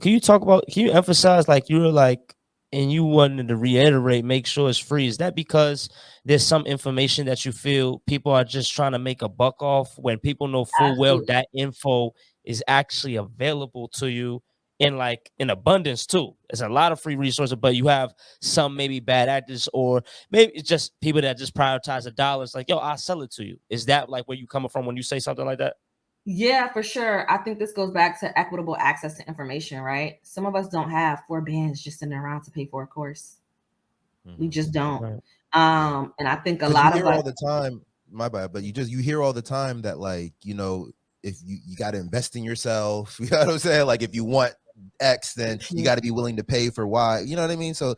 can you emphasize, like, you were like, and you wanted to reiterate, make sure it's free. Is that because there's some information that you feel people are just trying to make a buck off when people know full well Absolutely. that info is actually available to you in abundance too? There's a lot of free resources, but you have some maybe bad actors, or maybe it's just people that just prioritize the dollars. Like, yo, I'll sell it to you. Is that like where you coming from when you say something like that? Yeah, for sure. I think this goes back to equitable access to information, right? Some of us don't have 4 bands just sitting around to pay for a course. We just don't. Right. Yeah, And I think a because you lot of hear us, all the time, my bad, but you hear all the time that, like, if you got to invest in yourself, you know what I'm saying? Like, if you want X, then you got to be willing to pay for Y. You know what I mean? So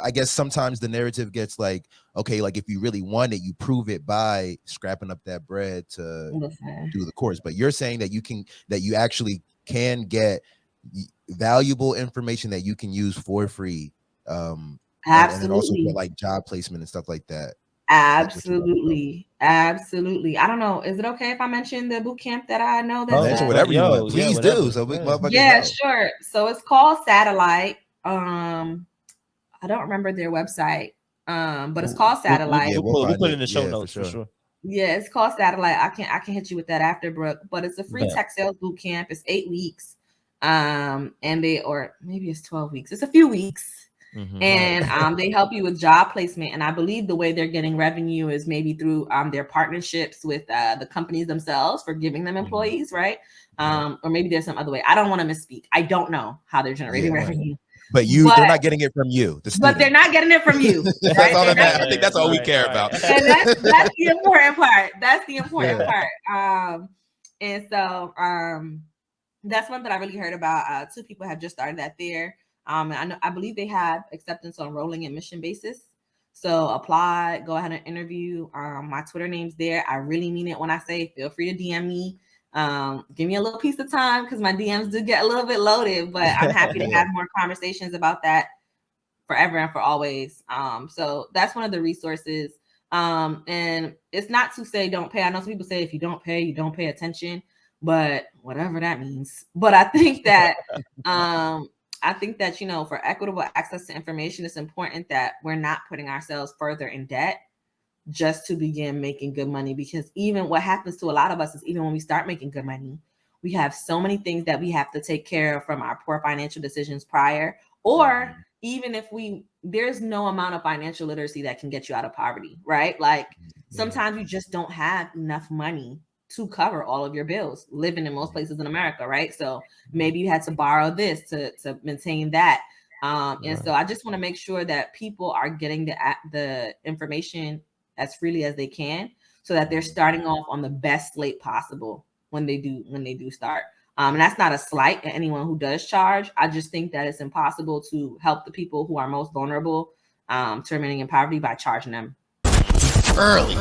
I guess sometimes the narrative gets like, okay, like if you really want it, you prove it by scrapping up that bread to listen, do the course. But you're saying that you actually can get valuable information that you can use for free, and then also get absolutely. like job placement and stuff like that. That's what you're talking about. Absolutely. Absolutely. I don't know. Is it okay if I mention the boot camp that I know Oh, that's Mention but whatever you want, yo, yeah, please do, whatever. so we Yeah. motherfuckers yeah, know. sure. So it's called Satellite. I don't remember their website. But it's called Satellite. Yeah, We'll we'll put it find in it. the show Yeah, for notes for sure. sure. Yeah, it's called Satellite. I can hit you with that after, Brooke. But it's a free Bet. tech sales boot camp. It's 8 weeks. And or maybe it's 12 weeks. It's a few weeks. And they help you with job placement. And I believe the way they're getting revenue is maybe through their partnerships with the companies themselves for giving them employees, right? Or maybe there's some other way. I don't want to misspeak. I don't know how they're generating Yeah. revenue. But they're not getting it from you, the But they're student. not getting it from you, That's right? all They're that not matters. I think that's all we care about. and that's the important part. That's the important part. And so that's one that I really heard about. Two people have just started that there. And I believe they have acceptance on rolling admission basis. So apply, go ahead and interview. My Twitter name's there. I really mean it when I say feel free to DM me. Give me a little piece of time because my DMs do get a little bit loaded, but I'm happy to have more conversations about that forever and for always. So that's one of the resources. And it's not to say don't pay. I know some people say if you don't pay, you don't pay attention, but whatever that means. But I think that for equitable access to information, it's important that we're not putting ourselves further in debt just to begin making good money. Because even what happens to a lot of us is even when we start making good money, we have so many things that we have to take care of from our poor financial decisions prior, or even if there's no amount of financial literacy that can get you out of poverty, right? Like sometimes you just don't have enough money to cover all of your bills living in most places in America, right? So maybe you had to borrow this to maintain that. And so I just want to make sure that people are getting the information as freely as they can so that they're starting off on the best slate possible when they do start. And that's not a slight at anyone who does charge. I just think that it's impossible to help the people who are most vulnerable to remaining in poverty by charging them Early.